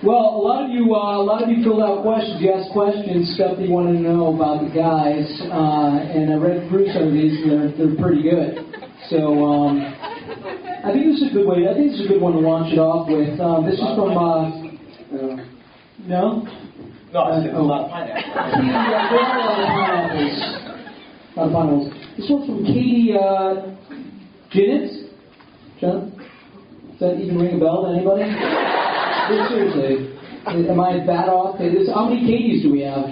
Well, a lot of you filled out questions. You asked questions, stuff that you wanted to know about the guys, and I read through some of these, and they're pretty good. So I think this is a good way. I think this is a good one to launch it off with. This is from no. No, I said a lot of pineapples. A lot of pineapples. This one's from Katie Ginnett. John? Does that even ring a bell to anybody? Seriously. Am I bad off? How many Katies do we have?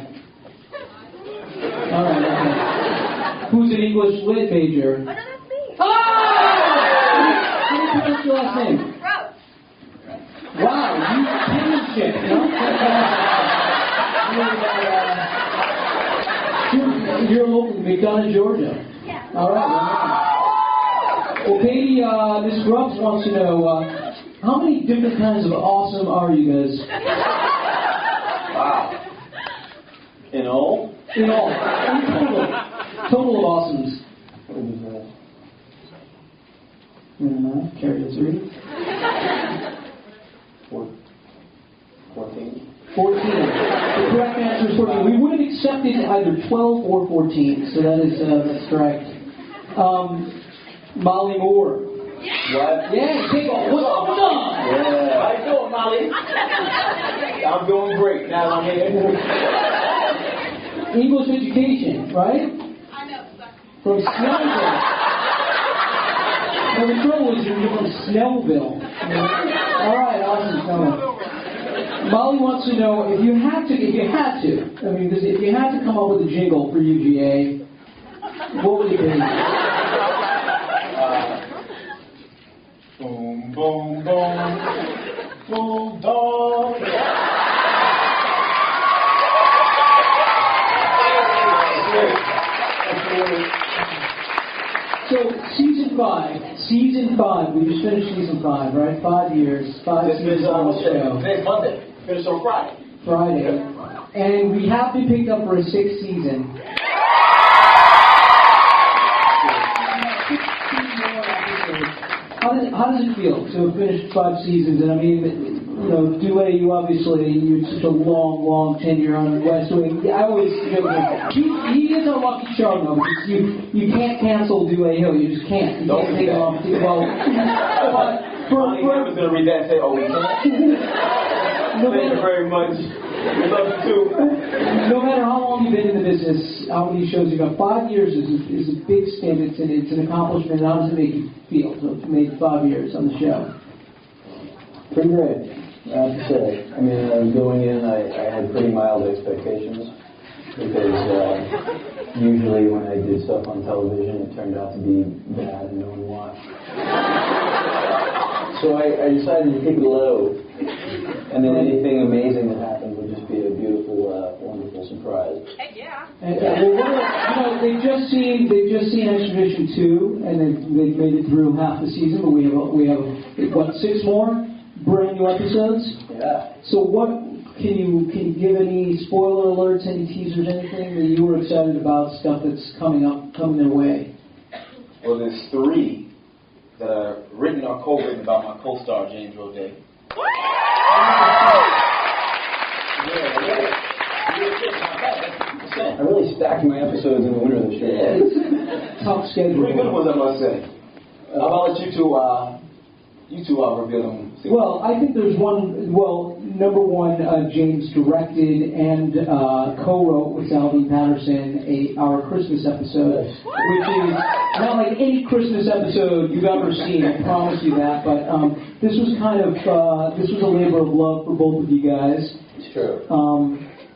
All right, okay. Who's an English lit major? Oh, no, that's me. Oh! How do you pronounce your last name? Rose. Wow, you changed shit, you know? You're local, McDonough, Georgia. Yeah. All right. Well, Katie, Miss Grubbs wants to know, how many different kinds of awesome are you guys? Wow. In all? In all. Total of awesomes. Carry the 3. 14. 14. The correct answer is 14. We would have accepted either 12 or 14, so that's correct. Molly Moore. What? Yeah, take off. What's up, John? Yeah. How you doing, Molly? I'm doing great now I'm here. English education, right? I know, but... From Snellville. Now the trouble is you're from Snellville. All right, awesome. Molly wants to know if you had to, if you had to come up with a jingle for UGA, what would it be? Boom, boom, boom. Bulldog. So, season 5, we just finished season 5, right? 5 years, 5 seasons on the show. Next Monday, finish on Friday. And we have been picked up for a 6th season. How does it feel to have finished 5 seasons? And I mean, you know, Dule, you're such a long tenure on West Wing. I always joke, he is a lucky charm though, because you can't cancel Dule Hill. You just can't. You can't take it off. Well, but I was going to read that and say, oh, we can't. Thank you very much. We love you too. No matter how long you've been in the business, how many shows you've got, 5 years is a big stint. It's an accomplishment. How does it make you feel to make 5 years on the show? Pretty great, I have to say. I mean, going in, I had pretty mild expectations because usually when I did stuff on television, it turned out to be bad and no one watched. So I decided to take it low, and then anything amazing that happened would just be a beautiful, wonderful surprise. Heck yeah. Well, they've just seen Extradition 2, and they've made it through half the season, but we have what, 6 more brand new episodes? Yeah. So what can you give any spoiler alerts, any teasers, anything that you were excited about, stuff that's coming their way? Well, there's 3 that are written or co-written about my co-star, James Roday. I really stacked my episodes in the winter this year. Yeah, it's tough schedule. Pretty good ones, I must say. I'll let you two reveal them. Well, I think there's one. Well, number one, James directed and co-wrote with Alvin Patterson our Christmas episode, which is not like any Christmas episode you've ever seen. I promise you that. But this was this was a labor of love for both of you guys. It's true.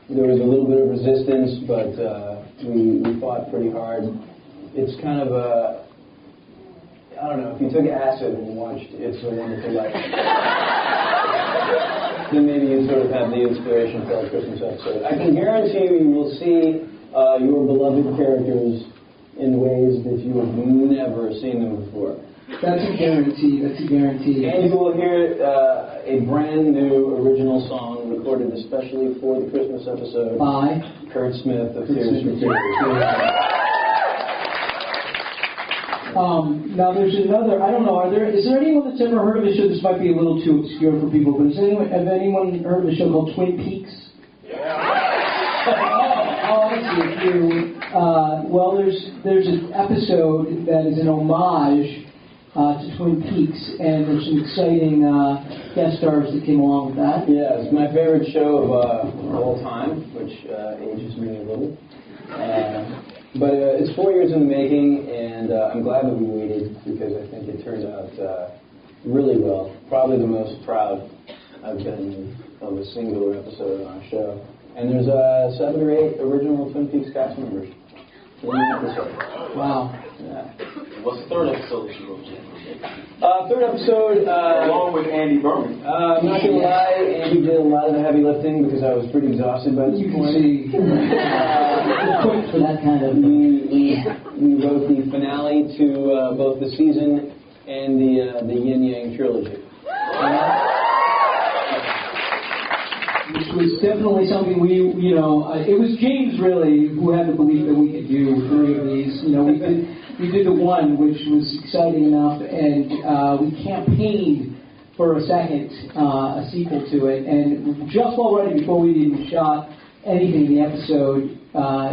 There was a little bit of resistance, but we fought pretty hard. It's kind of a, I don't know, if you took acid and watched It's a Wonderful Life, then maybe you'd sort of have the inspiration for our Christmas episode. I can guarantee you will see your beloved characters in ways that you have never seen them before. That's a guarantee. And you will hear a brand new original song recorded especially for the Christmas episode by Kurt Smith of Tears for Fears. Now there's another, I don't know, is there anyone that's ever heard of a show, this might be a little too obscure for people, but have anyone heard of a show called Twin Peaks? I see a few. Well, there's an episode that is an homage to Twin Peaks, and there's some exciting guest stars that came along with that. Yeah, it's my favorite show of all time, which ages me a little. But it's 4 years in the making, and I'm glad that we waited because I think it turned out really well. Probably the most proud I've been of a singular episode on our show. And there's 7 or 8 original Twin Peaks cast members in the episode. Wow. Yeah. What's the third episode that you wrote, Jim? Third episode... along with Andy Berman. I'm not going to lie, Andy did a lot of the heavy lifting because I was pretty exhausted by this point. You can see. Quick for that kind of... We wrote the finale to both the season and the Yin Yang trilogy. Which was definitely something it was James really who had the belief that we could do 3 of these. We did the one, which was exciting enough, and we campaigned for a second, a sequel to it. And just already before we even shot anything in the episode,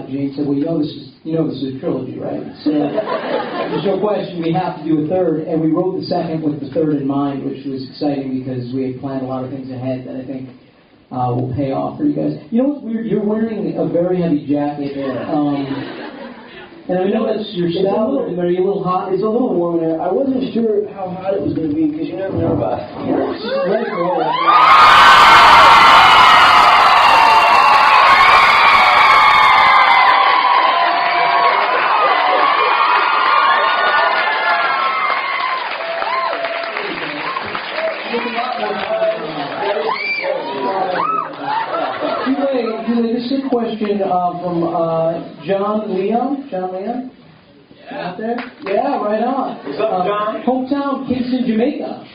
James said, "Well, this is a trilogy, right? So there's no question we have to do a third." And we wrote the second with the third in mind, which was exciting because we had planned a lot of things ahead that I think will pay off for you guys. You know what's weird? You're wearing a very heavy jacket. And I know that's your style. Are you a little hot? It's a little warm in there. I wasn't sure how hot it was going to be because you never know about it. Ready for all that. This is a question from John Leon. John Leon? Yeah. Out there? Yeah, right on. What's up, John? Hometown, Kingston, Jamaica.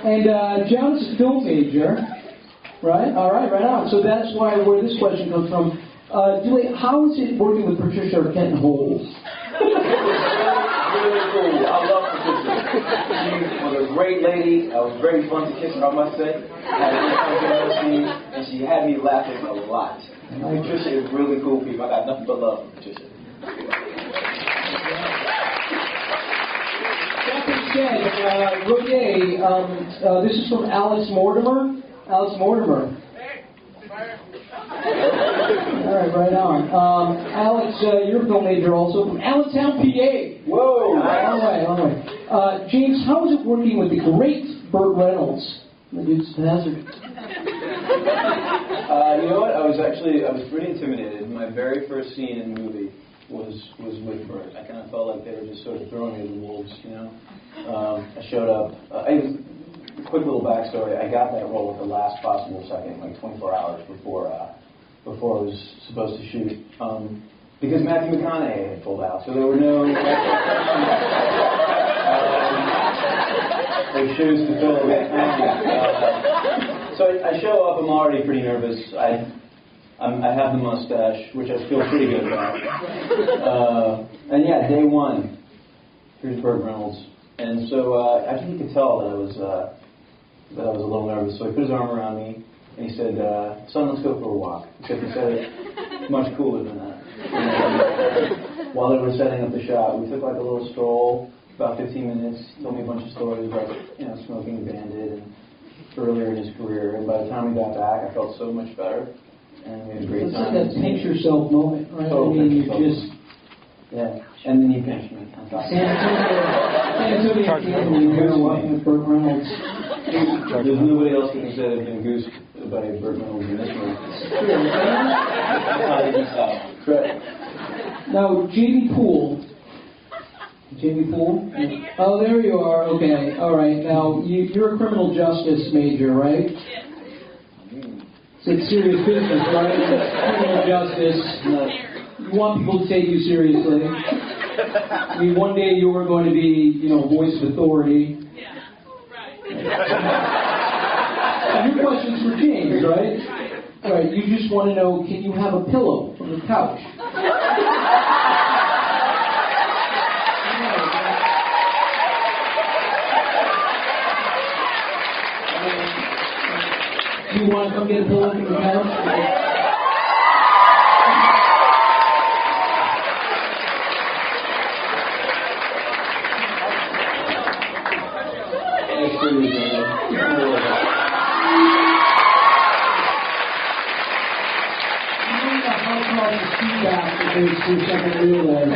And John's a film major, right? All right, right on. So that's where this question comes from. Dule, how is it working with Patricia Arquette and Holes? Really cool. I love Patricia. She was a great lady. It was very fun to kiss her, I must say. And she had me laughing a lot. Patricia is really cool people. I got nothing but love for Patricia. This is from Alex Mortimer. Alex Mortimer. All right, right on. Alex, you're a film major also from Allentown, PA. Whoa! All right. James, how is it working with the great Burt Reynolds? The dude's a hazard. You know what? I was pretty intimidated. My very first scene in the movie was with Burt. I kind of felt like they were just sort of throwing me to the wolves, I showed up. Quick little backstory. I got that role at the last possible second, like 24 hours before I was supposed to shoot. Because Matthew McConaughey had pulled out, so there were no shoes to fill. So I show up. I'm already pretty nervous. I have the mustache, which I feel pretty good about. And yeah, day one, here's Burt Reynolds, and so I think he could tell that I was a little nervous. So he put his arm around me and he said, "Son, let's go for a walk." Except he said it much cooler than that. And, while they were setting up the shot, we took like a little stroll, about 15 minutes. He told me a bunch of stories about smoking a Bandit and earlier in his career. And by the time we got back, I felt so much better. And we had a great time. It's like that pinch yourself moment, right? Oh, you just... Yeah, and then you pinched me. San Antonio, when you were walking with Burt Reynolds. There's nobody else that can say they've been goosed by Burt Reynolds in this movie. Correct. Now, J.B. Poole. J.B. Poole? Oh, there you are. Okay, all right. Now, you're a criminal justice major, right? It's serious business, right? Criminal justice. You want people to take you seriously. I mean, one day you are going to be, voice of authority. Your question's for James, right? All right, you just want to know, can you have a pillow from the couch. Do you want to come get a pillow from the couch? Feedback that goes through second wheel there.